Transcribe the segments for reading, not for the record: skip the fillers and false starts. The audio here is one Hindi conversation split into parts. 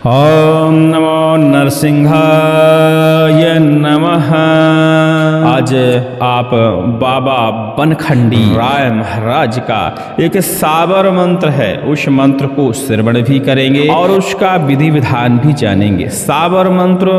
ओम नमो नरसिंहाय नमः। आज आप बाबा बनखंडी राय महाराज का एक साबर मंत्र है, उस मंत्र को श्रवण भी करेंगे और उसका विधि विधान भी जानेंगे। साबर मंत्र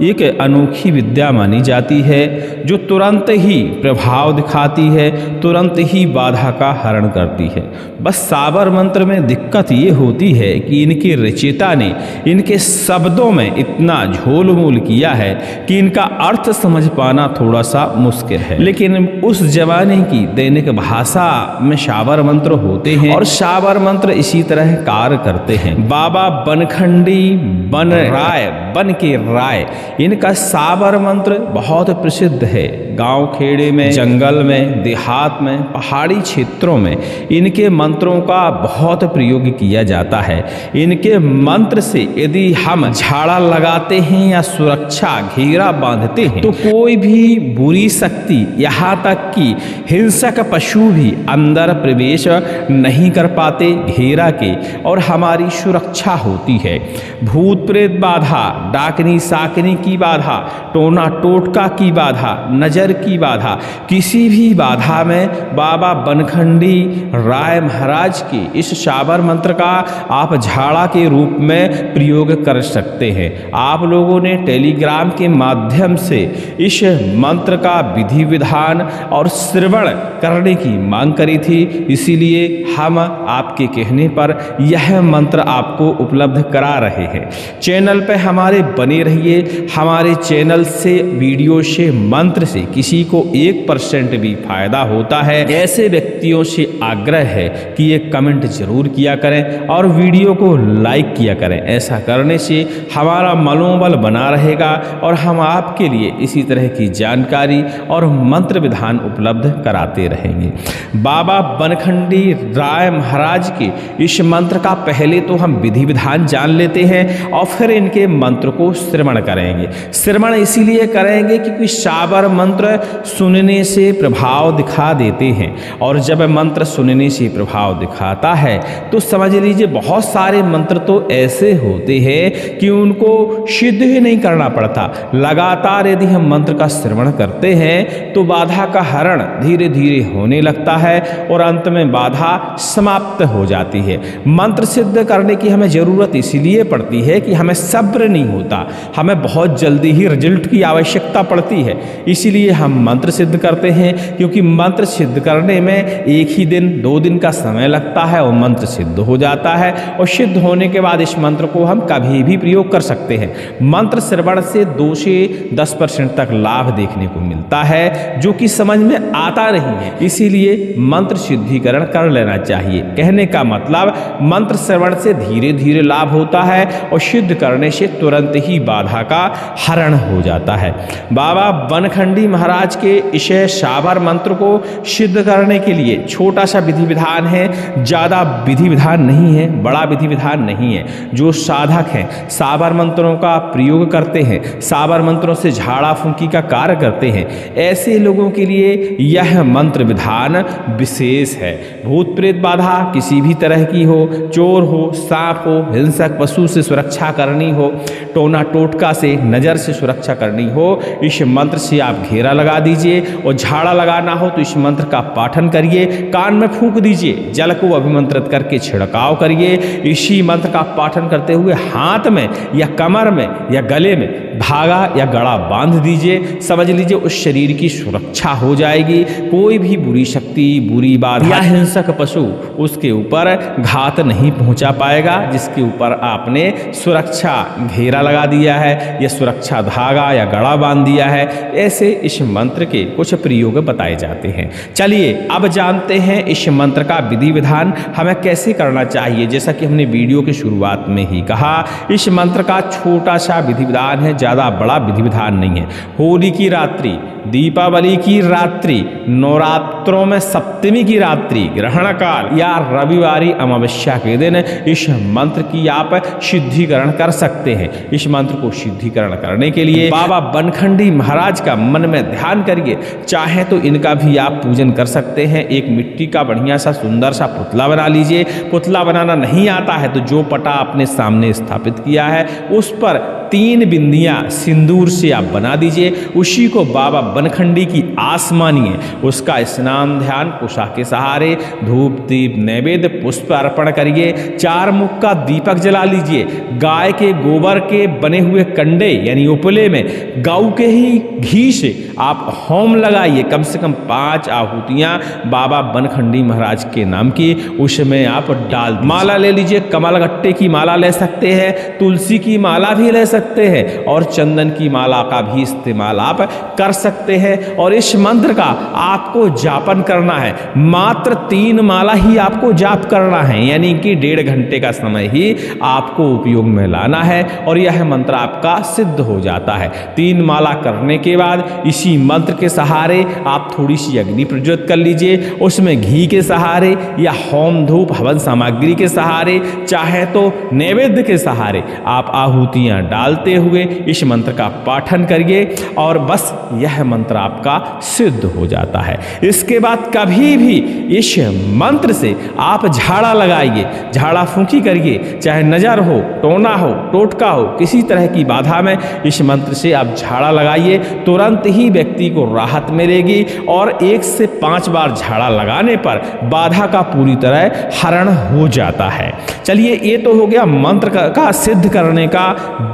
एक अनोखी विद्या मानी जाती है जो तुरंत ही प्रभाव दिखाती है, तुरंत ही बाधा का हरण करती है। बस साबर मंत्र में दिक्कत ये होती है कि इनके रचयिता ने इनके शब्दों में इतना झोलमोल किया है कि इनका अर्थ समझ पाना थोड़ा सा मुश्किल है। लेकिन उस जमाने की दैनिक भाषा में साबर मंत्र होते हैं और साबर मंत्र इसी तरह कार्य करते हैं। बाबा बनखंडी बन राय, बन के राय, इनका साबर मंत्र बहुत प्रसिद्ध है। गांव खेड़े में, जंगल में, देहात में, पहाड़ी क्षेत्रों में इनके मंत्रों का बहुत प्रयोग किया जाता है। इनके मंत्र से यदि हम झाड़ा लगाते हैं या सुरक्षा घेरा बांधते हैं तो कोई भी बुरी शक्ति, यहाँ तक कि हिंसक पशु भी अंदर प्रवेश नहीं कर पाते घेरा के, और हमारी सुरक्षा होती है। भूत प्रेत बाधा, डाकनी साकनी की बाधा, टोना टोटका की बाधा, नजर की बाधा, किसी भी बाधा में बाबा बनखंडी राय महाराज के इस साबर मंत्र का आप झाड़ा के रूप में प्रयोग कर सकते हैं। आप लोगों ने टेलीग्राम के माध्यम से इस मंत्र का विधि विधान और श्रवण करने की मांग करी थी, इसीलिए हम आपके कहने पर यह मंत्र आपको उपलब्ध करा रहे हैं। चैनल पर हमारे बने रहिए। हमारे चैनल से, वीडियो से, मंत्र से किसी को 1% भी फायदा होता है, ऐसे व्यक्तियों से आग्रह है कि ये कमेंट जरूर किया करें और वीडियो को लाइक किया करें। ऐसा करने से हमारा मनोबल बना रहेगा और हम आपके लिए इसी तरह की जानकारी और मंत्र विधान उपलब्ध कराते रहेंगे। बाबा बनखंडी राय महाराज के इस मंत्र का पहले तो हम विधि विधान जान लेते हैं और फिर इनके मंत्र को श्रवण करेंगे। श्रवण इसीलिए करेंगे क्योंकि साबर मंत्र सुनने से प्रभाव दिखा देते हैं, और जब मंत्र सुनने से प्रभाव दिखाता है तो समझ लीजिए बहुत सारे मंत्र तो ऐसे होते हैं कि उनको सिद्ध ही नहीं करना पड़ता। लगातार यदि हम मंत्र का श्रवण करते हैं तो बाधा का हरण धीरे धीरे होने लगता है और अंत में बाधा समाप्त हो जाती है। मंत्र सिद्ध करने की हमें जरूरत इसीलिए पड़ती है कि हमें सब्र नहीं होता, हमें बहुत जल्दी ही रिजल्ट की आवश्यकता पड़ती है। इसीलिए हम मंत्र सिद्ध करते हैं, क्योंकि मंत्र सिद्ध करने में 1 ही दिन 2 दिन का समय लगता है और मंत्र सिद्ध हो जाता है, और सिद्ध होने के बाद इस मंत्र को हम कभी भी प्रयोग कर सकते हैं। मंत्र श्रवण से 2 से 10% तक लाभ देखने को मिलता है, जो कि समझ में आता नहीं है। इसीलिए मंत्र सिद्धिकरण कर लेना चाहिए। कहने का मतलब मंत्र श्रवण से धीरे धीरे लाभ होता है और सिद्ध करने से तुरंत ही बाधा का हरण हो जाता है। बाबा बनखंडी महाराज के इस साबर मंत्र को सिद्ध करने के लिए छोटा सा विधि विधान है, ज़्यादा विधि विधान नहीं है, बड़ा विधि विधान नहीं है। जो साधक हैं, साबर मंत्रों का प्रयोग करते हैं, साबर मंत्रों से झाड़ा फूंकी का कार्य करते हैं, ऐसे लोगों के लिए यह मंत्र विधान विशेष है। भूत प्रेत बाधा किसी भी तरह की हो, चोर हो, सांप हो, हिंसक पशु से सुरक्षा करनी हो, टोना टोटका से, नजर से सुरक्षा करनी हो, इस मंत्र से आप घेरा लगा दीजिए। और झाड़ा लगाना हो तो इस मंत्र का पाठन करिए, कान में फूंक दीजिए, जल को अभिमंत्रित करके छिड़काव करिए। इसी मंत्र का पाठन करते हुए हाथ में या कमर में या गले में धागा या गड़ा बांध दीजिए। समझ लीजिए उस शरीर की सुरक्षा हो जाएगी। कोई भी बुरी शक्ति, बुरी बाधा या हिंसक पशु उसके ऊपर घात नहीं पहुंचा पाएगा, जिसके ऊपर आपने सुरक्षा घेरा लगा दिया है या सुरक्षा धागा या गड़ा बांध दिया है। ऐसे इस मंत्र के कुछ प्रयोग बताए जाते हैं। चलिए अब जानते हैं इस मंत्र का विधि विधान हमें कैसे करना चाहिए। जैसा कि हमने वीडियो की शुरुआत में ही कहा, इस मंत्र का छोटा सा विधि विधान है, ज़्यादा बड़ा विधि विधान नहीं है। होली की रात्रि, दीपावली की रात्रि, नवरात्रों में सप्तमी की रात्रि, ग्रहण काल या रविवारी अमावस्या के दिन इस मंत्र की आप सिद्धिकरण कर सकते हैं। इस मंत्र को सिद्धिकरण करने के लिए बाबा बनखंडी महाराज का मन में ध्यान करिए। चाहे तो इनका भी आप पूजन कर सकते हैं। एक मिट्टी का बढ़िया सा सुंदर सा पुतला बना लीजिए। पुतला बनाना नहीं आता है तो जो पटा आपने सामने स्थापित किया है उस पर 3 बिंदियां सिंदूर से आप बना दीजिए। उसी को बाबा बनखंडी की आस मानिए। उसका स्नान ध्यान कुशा के सहारे धूप दीप नैवेद्य पुष्प अर्पण करिए। 4 मुख का दीपक जला लीजिए। गाय के गोबर के बने हुए कंडे यानी उपले में गौ के ही घी से आप होम लगाइए। कम से कम 5 आहुतियां बाबा बनखंडी महाराज के नाम की उसमें आप डाल। माला ले लीजिए। कमल गट्टे की माला ले सकते हैं, तुलसी की माला भी ले सकते हैं और चंदन की माला का भी इस्तेमाल आप कर सकते हैं। और इस मंत्र का आपको जापन करना है। मात्र 3 माला ही आपको जाप करना है, यानी कि 1.5 घंटे का समय ही आपको उपयोग में लाना है और यह मंत्र आपका सिद्ध हो जाता है। 3 माला करने के बाद इसी मंत्र के सहारे आप थोड़ी सी अग्नि प्रज्वलित कर लीजिए। उसमें घी के सहारे या होम धूप हवन सामग्री के सहारे, चाहे तो नैवेद्य के सहारे आप आहुतियां डालते हुए इस मंत्र का पाठन करिए और बस यह मंत्र आपका सिद्ध हो जाता है। इसके बाद कभी भी इस मंत्र से आप झाड़ा लगाइए, झाड़ा फूंकी करिए। चाहे नजर हो, टोना हो, टोटका हो, किसी तरह की बाधा में इस मंत्र से आप झाड़ा लगाइए। तुरंत ही व्यक्ति को राहत मिलेगी और 1 से 5 बार झाड़ा लगाने पर बाधा का पूरी तरह हरण हो जाता है। चलिए, ये तो हो गया मंत्र का सिद्ध करने का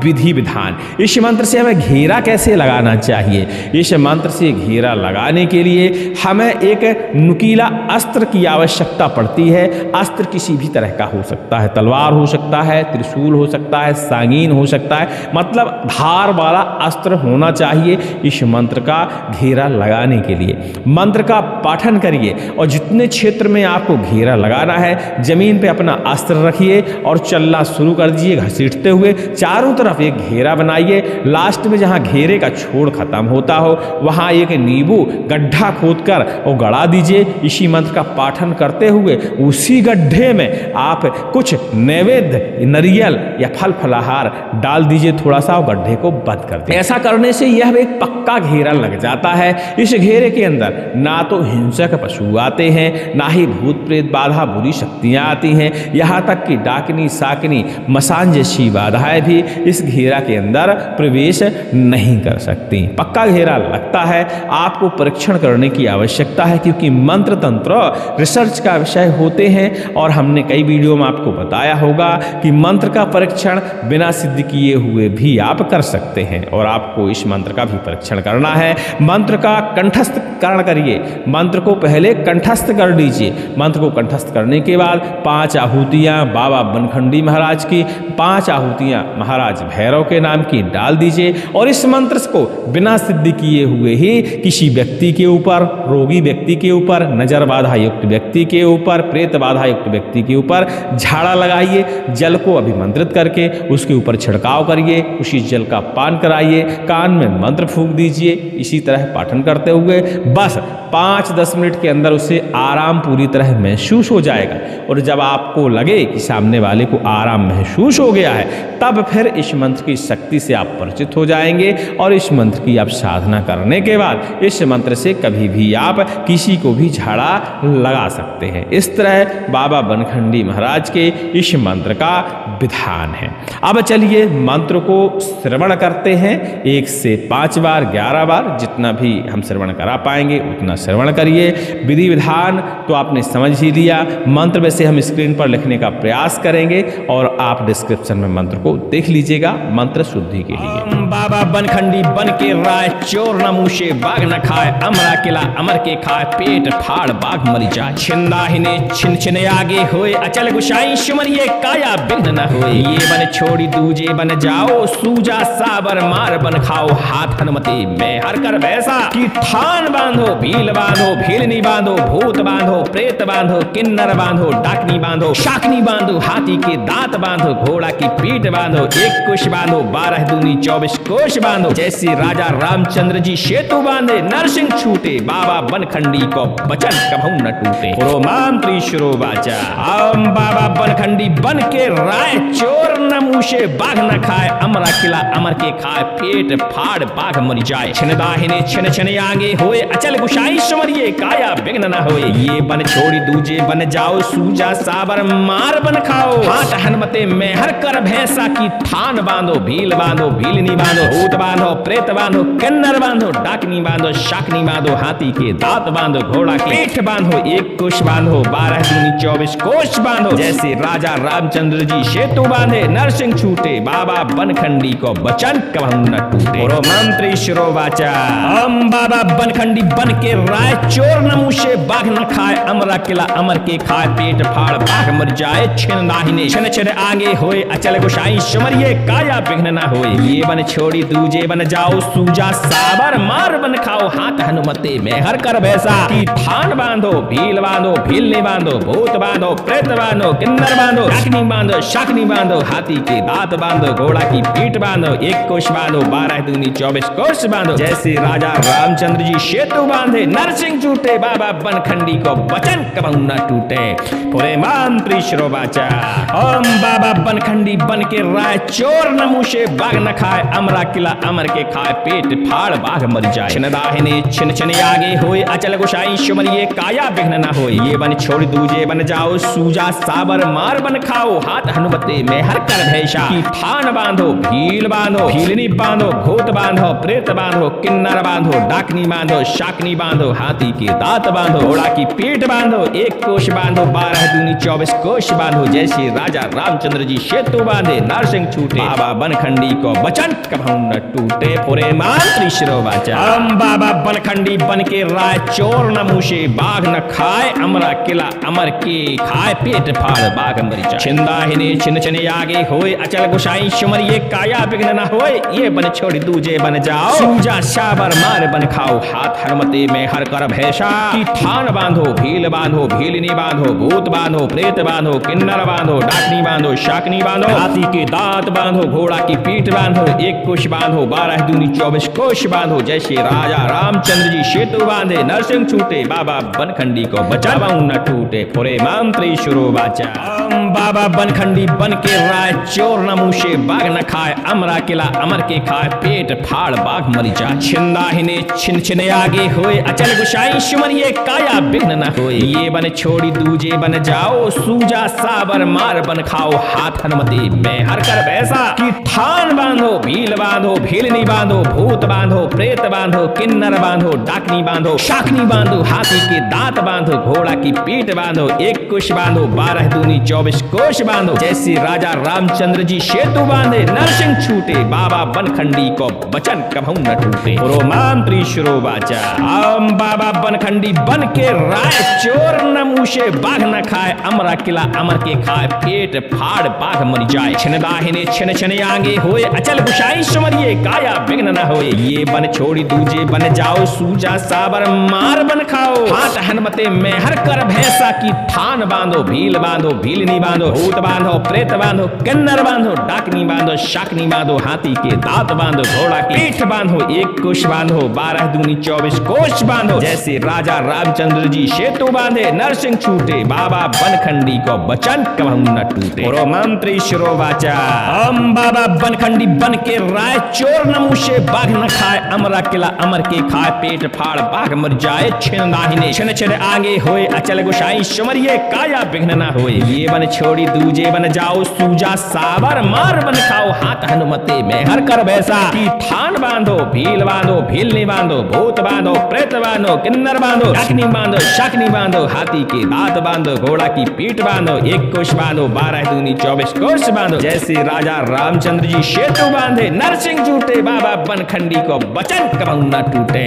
विधि विधान। इस मंत्र से हमें घेरा कैसे लगाना चाहिए? इस मंत्र से घेरा लगाने के लिए हमें एक नुकीला अस्त्र की आवश्यकता पड़ती है। अस्त्र किसी भी तरह का हो सकता है, तलवार हो सकता है, त्रिशूल हो सकता है, सांगीन हो सकता है, मतलब धार वाला अस्त्र होना चाहिए इस मंत्र का घेरा लगाने के लिए। मंत्र का पाठन करिए और जितने क्षेत्र में आपको घेरा लगाना है जमीन पे अपना अस्त्र रखिए और चलना शुरू कर दीजिए घसीटते हुए। चारों तरफ एक घेरा बनाइए। लास्ट में जहां घेरे का छोर खत्म होता हो वहां एक नींबू गड्ढा खोदकर वो गड़ा दीजिए। इसी मंत्र का पाठन करते हुए उसी गड्ढे में आप कुछ नैवेद्य, नारियल या फल फलाहार डाल दीजिए थोड़ा सा, गड्ढे को बंद कर दीजिए। ऐसा करने से यह एक पक्का घेरा लग जाता है। इस घेरे के अंदर ना तो हिंसक पशु आते हैं, ना ही भूत प्रेत बाधा बुरी शक्तियां आती हैं, यहाँ तक कि डाकनी साकनी मसान जैसी बाधाएं भी इस घेरा के अंदर प्रवेश नहीं कर सकती। पक्का घेरा लगता है। आपको परीक्षण करने की आवश्यकता है क्योंकि मंत्र तंत्र रिसर्च का विषय होते हैं और हमने कई वीडियो में आपको बताया होगा कि मंत्र का परीक्षण बिना सिद्ध किए हुए भी आप कर सकते हैं और आपको इस मंत्र का भी परीक्षण करना है। मंत्र का कंठस्थ करण करिए। मंत्र को पहले कंठस्थ कर लीजिए। मंत्र को कंठस्थ करने के बाद 5 आहुतियां बाबा बनखंडी महाराज की, 5 आहुतियां महाराज भैरव के नाम की डाल दीजिए और इस मंत्र को बिना सिद्ध किए हुए ही किसी व्यक्ति के ऊपर, रोगी व्यक्ति के ऊपर, नजर बाधा युक्त व्यक्ति के ऊपर, प्रेत बाधा युक्त व्यक्ति के ऊपर झाड़ा लगाइए। जल को अभिमंत्रित करके उसके ऊपर छिड़काव करिए, उसी जल का पान कराइए, कान में मंत्र फूंक दीजिए। इसी तरह पाठन करते हुए बस 5-10 मिनट के अंदर उसे आराम पूरी तरह महसूस हो जाएगा और जब आपको लगे कि सामने वाले को आराम महसूस हो गया है तब फिर इस मंत्र की शक्ति से आप परिचित हो जाएंगे और इस मंत्र की आप साधना करने के बाद इस मंत्र से कभी भी आप किसी को भी झाड़ा लगा सकते हैं। इस तरह बाबा बनखंडी महाराज के इस मंत्र का विधान है। अब चलिए मंत्र को श्रवण करते हैं। 1 से 5 बार, 11 बार, जितना भी हम श्रवण करा पाएंगे उतना श्रवण करिए। विधि विधान तो आपने समझ ही लिया। मंत्र वैसे हम स्क्रीन पर लिखने का प्रयास करेंगे और आप डिस्क्रिप्शन में मंत्र को देख लीजिएगा मंत्र शुद्धि के लिए। बाबा बनखंडी बन के राय, चोर न मूसे बाघ न खाए, अमरा किला अमर के खाए, पेट फाड़ बाघ मरी जाए, छिंदा हिने छिन छिन आगे होए, अचल गुसाई सुमरिए काया बिघ्न न होए, ये बन छोड़ी दूजे बन जाओ, सूजा साबर मार बन खाओ, हाथ हनुमते मैं हर कर वैसा कि ठान बांधो, भील बांधो, भीलनी बांधो, भूत बांधो, प्रेत बांधो, किन्नर बांधो, डाकनी बांधो, शाकनी बांधो, हाथी के दांत बांधो, घोड़ा की पीठ बांधो, एक कुश बांधो 12 दूनी 24 कोष बांधो। जैसे राजा रामचंद्र जी सेतु बांधे नरसिंह छूटे, बाबा बनखंडी को वचन कभू न टूटे। पुरोमांत्री शुरोवाचा हम बाबा बनखंडी बन के राय चोर न मूसे बाघ न खाए, अमरा किला अमर के खाए पेट फाड़ बाघ मर जाए। छिन दाहिने छिन छिन आगे होए अचल गुशाई समरिए, काया विघ्न न होए। ये बन छोड़ी दूजे बन जाओ, सूजा साबर मार बन खाओ। हाथ हनुमते में हर कर भैंसा की थान बांधो, भील बांधो भीलनी बांधो, भूत बांधो प्रेत बांधो, किन्नर बांधो डाकनी बांधो, शाकनी बांधो, हाथी के दांत बांधो, घोड़ा की पीठ बांधो, एक कोष बांधो 12 दूनी 24 कोष बांधो। जैसे राजा रामचंद्र जी सेतु बांधे नरसिंह छूटे, बाबा बनखंडी को वचन कभू न टूटे। मंत्री शिरोवाचा हम बाबा बनखंडी बन के राय चोर न मूसे बाघ न खाए, अमरा किला अमर के खाए पेट फाड़ बाघ मर जाए। छिन दाहिने छिन छिन आगे होए अचल गुशाई समरिए, काया विघ्न न होए। ये बन छोड़ी दूजे बन जाओ, सूजा साबर मार बन खाओ। हाथ हनुमते में हर कर भैसा की थान बांधो, भील बांधो भीलने बांधो, भूत बांधो प्रेत बांधो, किन्नर बांधो डाकनी बांधो, शाकनी बांधो, हाथी के दांत बांधो, घोड़ा की पीठ बांधो, एक कोष बांधो 12 दूनी 24 कोष बांधो। जैसे राजा रामचंद्र जी सेतु बांधे नरसिंह छूटे, बाबा बनखंडी को वचन कभू न टूटे। पूरे मंत्री श्रोवाचा हम बाबा बनखंडी बन के राय चोर न मूसे बाघ न खाए, अमरा किला अमर के खाए पेट फाड़ बाघ मर जाए। छिन दाहिने छिन छिन आगे होए अचल गुशाई सुमरिए, काया विघ्न न होए। ये बन छोड़ दूजे बन जाओ, सूजा साबर मार बन खाओ। हाथ हनुमते में हर कर भैसा की थान बांधो, भील बांधो भीलनी बांधो, भूत बांधो प्रेत बांधो, किन्नर बांधो डाकनी बांधो, शाकनी बांधो, हाथी के दांत बांधो, घोड़ा की पीठ बांधो, एक कोष बांधो 12 दूनी 24 कोष बांधो। जैसे राजा रामचंद्र जी सेतु बांधे नरसिंह छूटे, बाबा बनखंडी को वचन कभू न टूटे। पूरे मंत्री शिरोवाचा हम बाबा बनखंडी बन के राय चोर न मूसे बाघ न खाए, अमरा किला अमर के खाए पेट फाड़ बाघ मर जाए। छिन दाहिने छिन छिन आगे होए अचल गुशाई सुमरिए, काया विघ्न न होए। ये बन छोड़ी दूजे बन जाओ, सूजा साबर मार बन खाओ। हाथ हनुमते में हर कर भैसा की थान बांधो, भील बांधो भीलनी बांधो, भूत बांधो प्रेत बांधो, किन्नर बांधो डाकनी बांधो, शाकनी बांधो, हाथी के दांत बांधो, घोड़ा की पीठ बांधो, एक कोष बांधो 12 दूनी 24 कोष बांधो। जैसे राजा रामचंद्र जी सेतु बांधे नरसिंह छूटे, बाबा बनखंडी को बचावा न टूटे। पूरे मंत्री शुरोवाचा हम बाबा बनखंडी बन के राय चोर न मूसे बाघ न खाए, अमरा किला अमर के खाए पेट फाड़ बाघ मर जाए। छिन दाहिने छिन छिन आगे होए अचल गुशाई सुमरिए, काया विघ्न न होए। ये बन छोड़ी दूजे बन जाओ, सूजा साबर मार बन खाओ। हाथ हनुमते में हर कर भैसा की थान बांधो, भील बांधो भीलनी बांधो, भूत बांधो प्रेत बांधो, किन्नर बांधो डाकनी बांधो, शाकनी बांधो, हाथी के दांत बांधो, घोड़ा की पीठ बांधो, एक कुश बांधो 12 दूनी 24 कोष बांधो। जैसे राजा रामचंद्र जी सेतु बांधे नरसिंह छूटे, बाबा बनखंडी को वचन कभू न टूटे। मंत्री श्रोवाचा हम बाबा बनखंडी बन के राय चोर न मूसे बाघ न खाए, अमरा किला अमर के खाए पेट फाड़ बाघ मर जाए। छिन दाहिने छिन छिन आगे होए अचल गुशाई सुमरिए, काया विघ्न न होए। ये बन छोड़ी दूजे बन जाओ, सूजा साबर मार बन खाओ। हाथ हनुमते में हर कर भैंसा की थान बांधो, भील बांधो भीलनी बांधो, भूत बांधो प्रेत बांधो, किन्नर बांधो डाकनी बांधो, शाकनी बांधो, हाथी के दांत बांधो, घोड़ा की पीठ बांधो, एक कुश बांधो 12 दूनी 24 कोष बांधो। जैसे राजा रामचंद्र जी सेतु बांधे नरसिंह छूटे, बाबा बनखंडी को वचन कभू न टूटे। मंत्री श्रोवाचा हम बाबा बनखंडी बन के राय चोर न मूसे बाघ न खाए, अमरा किला अमर के खाए पेट फाड़ बाघ मर जाए। छिन दाहिने छिन छिन आगे होए अचल गुशाई सुमरिए, काया विघ्न न होए। ये बन छोड़ी दूजे बन जाओ, सूजा साबर मार बन खाओ। हाथ हनुमते में हर कर भैसा की थान बांधो, भील बांधो भीलनी बांधो, भूत बांधो प्रेत बांधो, किन्नर बांधो डाकनी बांधो, शाकनी बांधो, हाथी के दांत बांधो, घोड़ा की पीठ बांधो, एक कोष बांधो 12 दूनी 24 कोष बांधो। जैसे राजा रामचंद्र जी सेतु बांधे नरसिंह छूटे, बाबा बनखंडी को वचन कभू न टूटे।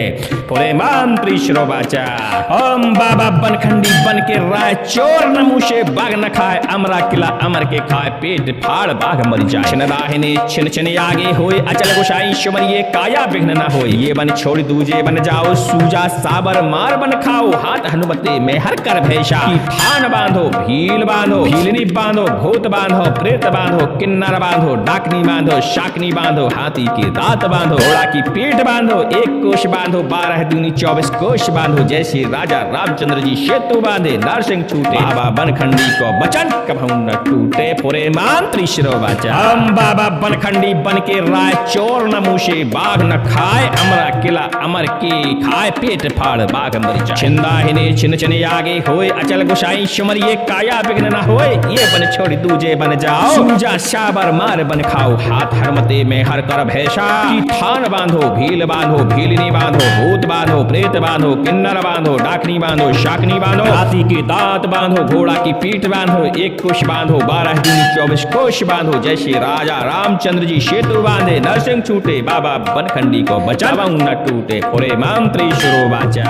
पूरे मंत्री श्रोवाचा हम बाबा बनखंडी बन के राय चोर न मूसे बाघ न खाए, अमरा किला अमर के खाए पेट फाड़ बाघ मर जाए। छिन दाहिने छिन छिन आगे होए अचल गुसाई सिमरिए काया विघ्न न होए। ये बन छोड़ दूजे बन जाओ सूजा साबर मार बन खाओ हाथ हनुमते में हर कर भैसा। की ठान बांधो भील बांधो भीलनी बांधो भूत बांधो प्रेत बांधो किन्नर बांधो डाकनी बांधो शाकनी बांधो हाथी के दांत बांधो घोड़ा की पीठ बांधो एक कोष बांधो 12 दूनी 24 कोष बांधो। जैसे राजा रामचंद्र जी सेतु बांधे नरसिंह छूटे बाबा बनखंडी को बचन कभू न टूटे पुरे मंत्री शिरोवाचा। हम बाबा बनखंडी बन के राय चोर न मूसे बाघ न खाए अमरा किला अमर के खाए पेट फाड़ बाघ मर जाए। छिंदा हिने छिन छिन आगे होए अचल गुसाई सिमरिए काया विघ्न न होए। ये बन छोड़ दूजे बन जाओ सूजा साबर मार बन खाओ हाथ हरमते में हर कर भैसा। की थान बांधो भील बांधो भीलनी बांधो भूत बांधो प्रेत बांधो किन्नर बांधो डाकनी बांधो शाकनी बांधो हाथी के दांत बांधो घोड़ा की पीठ बांधो एक कुश बांधो 12 दूनी 24 कोष बांधो। जैसे राजा रामचंद्र जी सेतु बांधे नरसिंह छूटे बाबा बनखंडी को बचाओ न टूटे पुरे मंत्री शिरोवाचा।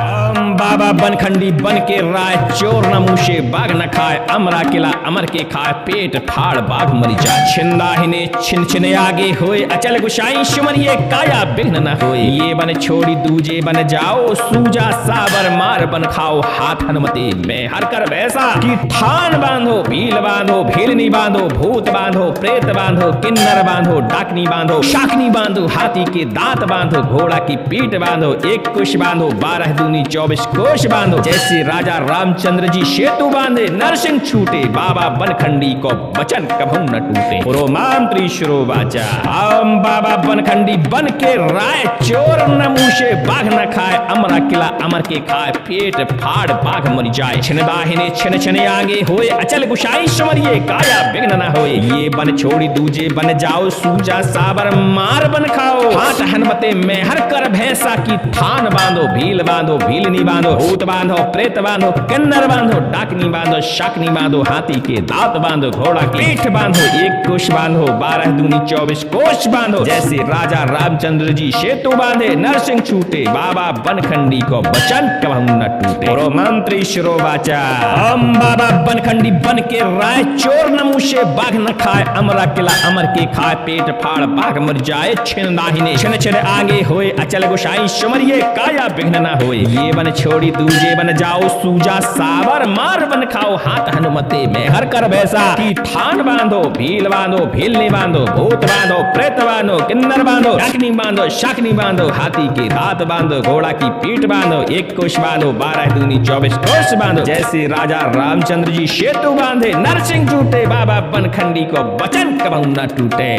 बाबा बनखंडी बन के राय चोर न मूसे बाघ न खाए अमरा किला अमर के खाए पेट फाड़ बाघ मरी जाए। छिंदा हिने छिन छिन आगे होए अचल गुसाई सिमरिए काया विघ्न न होए। ये बन छोड़ी दूजे बन जाओ सूजा साबर मार बन खाओ हाथ हनुमते में हर कर वैसा। की ठान बांधो भील बांधो भीलनी बांधो भूत बांधो प्रेत बांधो किन्नर बांधो डाकनी बांधो शाकनी बांधो हाथी के दांत बांधो घोड़ा की पीठ बांधो एक कुश बांधो 12 दूनी 24 कोष बांधो। जैसे राजा रामचंद्र जी सेतु बांधे नरसिंह छूटे बाबा बनखंडी को बचन कभू न टूटे पुरो मंत्री शिरोवाचा। हम बाबा बनखंडी बन के राय चोर न मूसे बाघ न खाए अमरा किला अमर के खाए पेट फाड़ बाघ मर जाए। छिनदाहिने छिन छिन आगे होए अचल गुसाई सिमरिए काया विघ्न न होए। ये बन छोड़ी दूजे बन जाओ सूजा साबर मार बन खाओ हाथ हनुमते में हर कर भैंसा। की थान बांधो भील बांधो भीलनी बांधो भूत बांधो प्रेत बांधो किन्नर बांधो डाकनी बांधो शाकनी बांधो हाथी के दांत बांधो घोड़ा की पीठ बांधो एक कुश बांधो 12 दूनी 24 कोष बांधो। जैसे राजा रामचंद्र जी सेतु बांधे नरसिंह छूटे बाबा बनखंडी को बचन कभू न टूटे पुरो मंत्री शिरोवाचा। हम बाबा बनखंडी बन के राय चोर न मूसे बाघ न खाए अमरा किला अमर के खाए पेट फाड़ बाघ मर जाए। छिन दाहिने छिन छिन आगे होए अचल गुसाई सिमरिए काया विघ्न न होए। ये बन छोड़ी दूजे बन जाओ सूजा साबर मार बन खाओ हाथ हनुमते में हर कर वैसा। की थान बांधो भील बांधो भीलनी बांधो भूत बांधो प्रेत बांधो किन्नर बांधो डाकनी बांधो शाकनी बांधो हाथी के दांत बांधो घोड़ा की पीठ बांधो एक कुश बांधो 12 दूनी 24 कोष बांधो। जैसे राजा रामचंद्र जी सेतु बांधे नरसिंह छूटे बाबा बनखंडी को बचन कभू न टूटे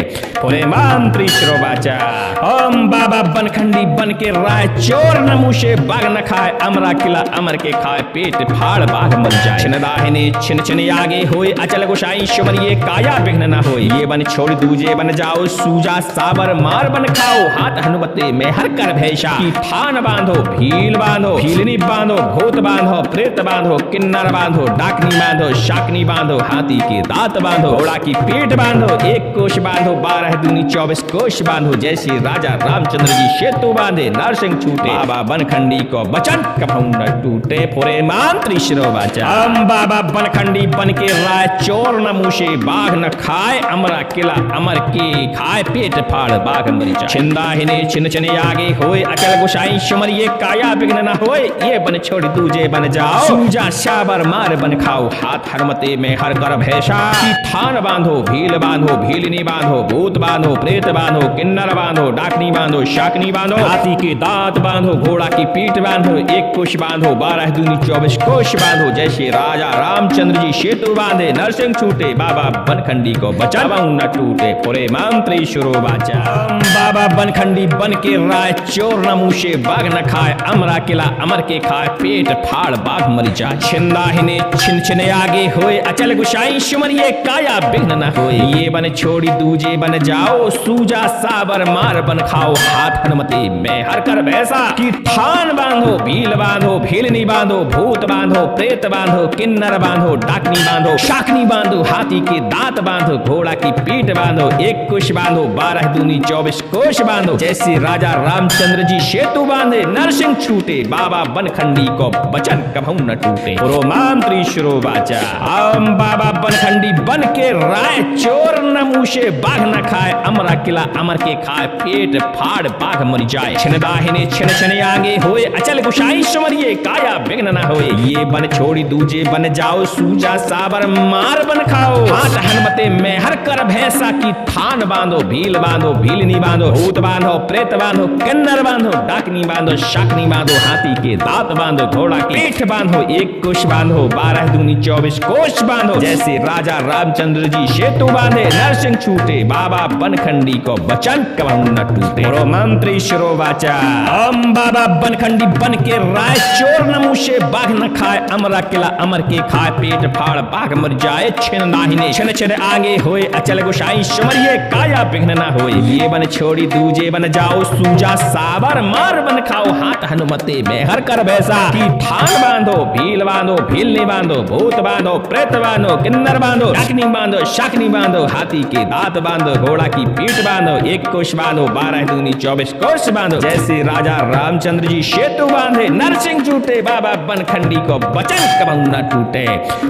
पुरे मंत्री शिरोवाचा। हम बाबा बनखंडी बन के राय चोर न मूसे बाघ न खाए अमरा किला अमर के खाए पेट फाड़ बाघ मर जाए। छिनदाहिने छिन छिन आगे होए अचल गुसाई सिमरिए काया विघ्न न होए। ये बन छोड़ दूजे बन जाओ सूजा साबर मार बन खाओ हाथ हनुमते में हर कर भैसा। की थान बांधो भील बांधो भीलनी बांधो भूत बांधो प्रेत बांधो किन्नर बांधो डाकनी बांधो शाकनी बांधो हाथी के दांत बांधो घोड़ा की पीठ बांधो एक कोष बांधो 12 दूनी 24 कोष बांधो। जैसे राजा रामचंद्र जी सेतु बांधे नरसिंह छूटे बाबा बनखंडी को बचन कभू न टूटे पुरे मंत्री शिरोवाचा। हम बाबा बनखंडी बन के राय चोर न मूसे बाघ न खाए अमरा किला अमर के खाए पेट फाड़ बाघ मर जाए। छिंदाहिने छिन छिन आगे होए अचल गुसाई सिमरिए काया विघ्न न होए। ये बन छोड़ दूजे बन जाओ सूजा साबर मार बन खाओ हाथ हरमते में हर कर भैसा। की थान बांधो भील बांधो भीलनी बांधो भूत बांधो प्रेत बांधो किन्नर बांधो डाकनी बांधो शाकनी बांधो हाथी के दांत बांधो घोड़ा की पीठ बांधो एक कुश बांधो 12 दूनी 24 कोष बांधो। जैसे राजा रामचंद्र जी सेतु बांधे नरसिंह छूटे बाबा बनखंडी को बचाओ न टूटे पुरे मंत्री शिरोवाचा। बाबा बनखंडी बन के राय चोर न मूसे बाघ न खाए अमरा किला अमर के खाए पेट फाड़ बाघ मर जाए। छिंदाहिने छिन छिन आगे होए अचल गुसाई सिमरिए काया विघ्न न होए। ये बन छोड़ी दूजे बन जाओ सूजा साबर मार बन खाओ हाथ हनुमते में हर कर वैसा। की थान बांधो भील बांधो भीलनी बांधो भूत बांधो प्रेत बांधो किन्नर बांधो डाकनी बांधो शाकनी बांधो हाथी के दांत बांधो घोड़ा की पीठ बांधो एक कुश बांधो 12 दूनी 24 को कोश बांधो, जैसे राजा रामचंद्र जी सेतु बांधे नरसिंह छूटे, बाबा बनखंडी को वचन कभू न टूटे। पुरोमांत्री श्रोवाचा हम बाबा बनखंडी बन के राय चोर न मूसे, बाघ न खाए अमरा किला अमर के खाए, पेट फाड़ बाघ मर जाए। छिन दाहिने छिन छिन आगे होए, अचल गुशाई समरिए काया विघ्न न होए। ये बन छोड़ी दूजे बन जाओ, सूजा साबर मार बन खाओ। हाथ हनुमते में हर कर भैंसा की थान बांधो, भील बांधो भीलनी बांधो, भूत बांधो प्रेत बांधो, किन्नर बांधो डाकनी बांधो, शाकनी बांधो, हाथी के दांत बांधो, घोड़ा की पीठ बांधो, एक कुश बांधो, 12 दूनी 24 कोश बांधो, जैसे राजा रामचंद्र जी सेतु बांधे नरसिंह छूटे, बाबा बनखंडी को वचन कभू न टूटे। पुरोमंत्री श्रोवाचा हम बाबा बनखंडी बन के राय चोर न मूसे, बाघ न खाए अमरा किला अमर के खाए, पेट फाड़ बाघ मर जाए। छिन दाहिने छिन छिन आगे होए, अचल गुशाई समरिए काया विघ्न न होए। ये बन छोड़ी दूजे बन जाओ, सूजा साबर मार बन खाओ। हाथ हनुमते में हर कर भैंसा की थान बांधो, भील बांधो भीलनी बांधो, भूत बांधो प्रेत बांधो, किन्नर बांधो डाकनी बांधो, शाकनी बांधो, हाथी के दांत बांधो, घोड़ा की पीठ बांधो, एक कोश बांधो, 12 दूनी 24 कोश बांधो, जैसे राजा रामचंद्र जी सेतु बांधे नरसिंह छूटे, बाबा बनखंडी को वचन कभू न टूटे।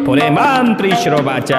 पुरे मंत्री श्रोवाचा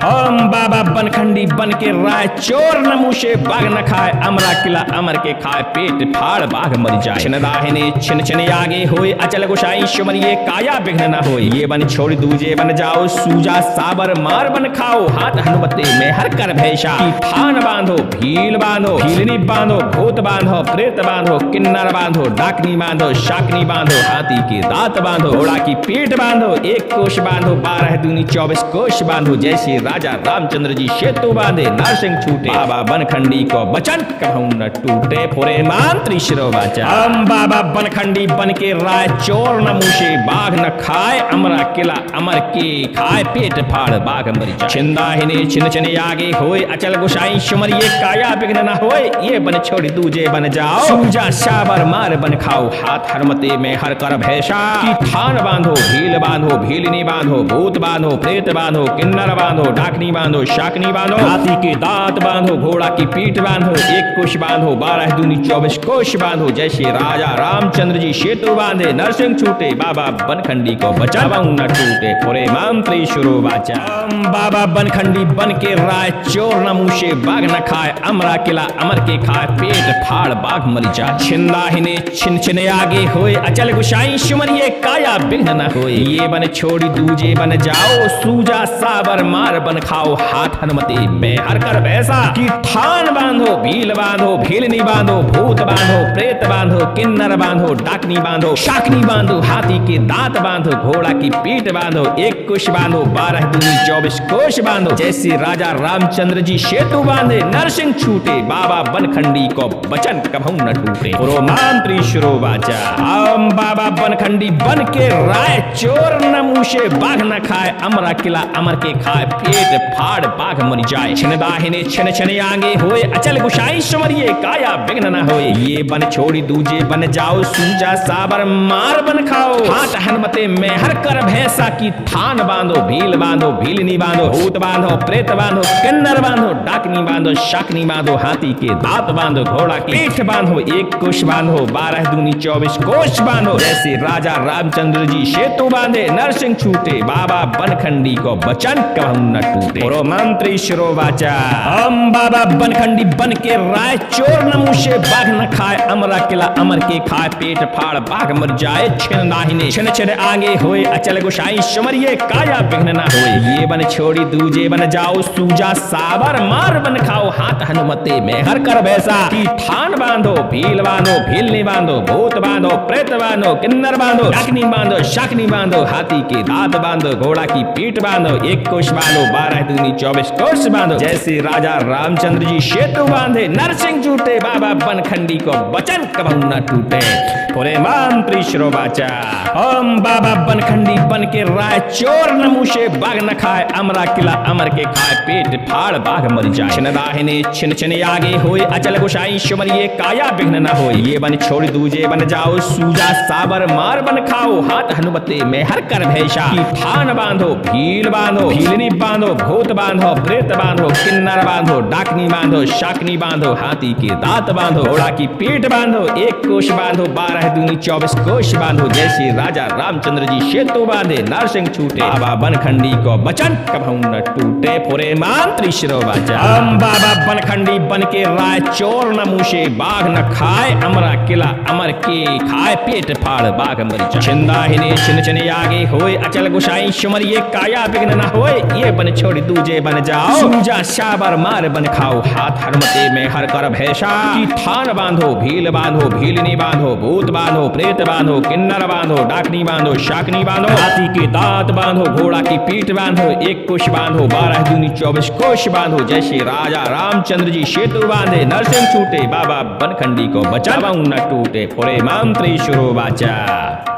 हम बाबा बनखंडी बन के राय चोर न मूसे, बाघ न खाए अमरा किला अमर के खाए, पेट फाड़ बाघ मर जाए। छिन दाहिने छिन छिन आगे होए, अचल गुशाई सुमरिए काया विघ्न न होए। ये बन छोड़ दूजे बन जाओ, सूजा साबर मार बन खाओ। हाथ हनुमते में हर कर भैंसा की थान बांधो, भील बांधो भीलनी बांधो, भूत बांधो प्रेत बांधो, किन्नर बांधो डाकनी बांधो, शाकनी बांधो, हाथी के दांत बांधो, घोड़ा की पीठ बांधो, एक कोश बांधो, 12 दूनी 24 कोश बांधो, जैसे राजा रामचंद्र जी सेतु बांधे नरसिंह छूटे, बाबा बनखंडी को वचन कभू न टूटे। पुरे मंत्री श्रोवाचा हम बाबा बनखंडी बन के राय चोर न मूसे, बाघ न खाए अमरा किला अमर के खाए, पेट फाड़ बाघ मर जाए। छिन दाहिने छिन छिन आगे होए, अचल गुशाई सुमरिए काया विघ्न न होए। ये बन छोड़ी दूजे बन जाओ, सूजा साबर मार बन खाओ। हाथ हनुमते में हर कर भैंसा की थान बांधो, भील बांधो भीलनी बांधो, भूत बांधो प्रेत बांधो, किन्नर बांधो डाकनी बांधो, शाकनी बांधो, हाथी के दांत बांधो, घोड़ा की पीठ बांधो, एक कुश बांधो, 12 दूनी 24 कोश बांधो, जैसे राजा रामचंद्र जी सेतु बांधे नरसिंह छूटे, बाबा बनखंडी को बचाओ न टूटे। पुरे मंत्री श्रोवाचा हम बाबा बनखंडी बन के राय चोर न मूसे, बाघ न खाए अमरा किला अमर के खाए, पेट फाड़ बाघ मर जाए। छिन दाहिने छिन छिन आगे होए, अचल गुशाई सुमरिए काया विघ्न न होए। ये बन छोड़ी दूजे बन जाओ, सूजा साबर मार बन खाओ। हाथ हनुमते में हर कर भैंसा की थान बांधो, भील बांधो भीलनी बांधो, भूत बांधो प्रेत बांधो, किन्नर बांधो डाकनी बांधो, शाकनी बांधो, हाथी के दांत बांधो, घोड़ा की पीठ बांधो, एक कुश बांधो, 12 दूनी 24 कोश बांधो, जैसे राजा रामचंद्र जी सेतु बांधे नरसिंह छूटे, बाबा बनखंडी को वचन कभू न टूटे। पुरोमंत्री श्रोवाचा हम बाबा बनखंडी बन के राय चोर न मूसे, बाघ न खाए अमरा किला अमर के खाए, पेट फाड़ बाघ मर जाए। छिन दाहिने छिन छिन आगे होए, अचल गुशाई सुमरिए काया विघ्न न होए। ये बन छोड़ी दूजे बन जाओ, सूजा साबर मार बन खाओ। हाथ हनुमते में हर कर भैंसा की थान बांधो, भील बांधो भीलनी बांधो, भूत बांधो प्रेत बांधो, किन्नर बांधो डाकनी बांधो, शाकनी बांधो, हाथी के दांत बांधो, घोड़ा की पीठ बांधो, एक कुश बांधो, 12 दूनी 24 कोश बांधो, जैसे राजा रामचंद्र जी सेतु बांधे नरसिंह छूटे, बाबा बनखंडी को वचन कभू न टूटे। पुरोमंत्री श्रोवाचा हम बाबा बनखंडी बन के राय चोर न मूसे, बाघ न खाए अमरा किला अमर के खाए, पेट फाड़ बाघ मर जाए। छिन दाहिने छिन छिन आगे होए, अचल गुशाई सुमरिए काया विघ्न न होए। ये बन छोड़ी दूजे बन जाओ, सूजा साबर मार बन खाओ। हाथ हनुमते में हर कर भैंसा की थान बांधो, भील बांधो भीलनी बांधो, भूत बांधो प्रेत बांधो, किन्नर बांधो डाकनी बांधो, शाकनी बांधो, हाथी के दांत बांधो, घोड़ा की पीठ बांधो, एक कोश बांधो, 12 दूनी 24 कोश बांधो, जैसे राजा रामचंद्र जी सेतु बांधे नरसिंह छूटे, बाबा बनखंडी को वचन कभू न टूटे। पुरे मंत्री श्रोवाचा हम बाबा बनखंडी बन के राय चोर न मूसे, बाघ न खाए अमरा किला अमर के खाए, पेट फाड़ बाघ मर जाए। छिन दाहिने छिन छिन आगे होए, अचल गुशाई सुमरिए काया विघ्न न होए। ये बन छोड़ दूजे बन जाओ, सूजा साबर मार बन खाओ। हाथ हनुमते में हर कर भैंसा की थान बांधो, भील बांधो भीलनी बांधो, भूत बांधो प्रेत बांधो, किन्नर बांधो डाकनी बांधो, शाकनी बांधो, हाथी के दांत बांधो, घोड़ा की पीठ बांधो, 1 कोष बांधो, 12 दूनी 24 कोष बांधो, जैसे राजा रामचंद्र जी सेतु बांधे नरसिंह छूटे। बाबा बनखंडी को बचन कभू न टूटे, फुरे मंत्री शिरो बाचा। हम बाबा बनखंडी बन के राय चोर न मूसे, बाघ न खाए अमरा किला, अमर के खाए पेट फाड़ बाघ मरिचा। छिंदा हिने छिन छिन आगे होए, अचल गुसाई सुमर ये काया विघ्न न होए, ये बन छोड़ी दूजे बन जाओ, सूजा शाबर मार बन खाओ, हाथ हरमते में हर कर भैसा। की थान बांधो, भील बांधो, भीलनी बांधो, भूत बांधो, प्रेत बांधो, किन्नर बांधो, डाकनी बांधो, शाकनी बांधो, हाथी के दांत बांधो, घोड़ा की पीठ बांधो, 1 कोष बांधो, 12 दूनी 24 कोष बांधो, जैसे राजा रामचंद्र जी सेतु बांधे नरसिंह छूटे। बाबा बनखंडी को बचा न टूटे, फुरे मंत्री शुरू बाचा।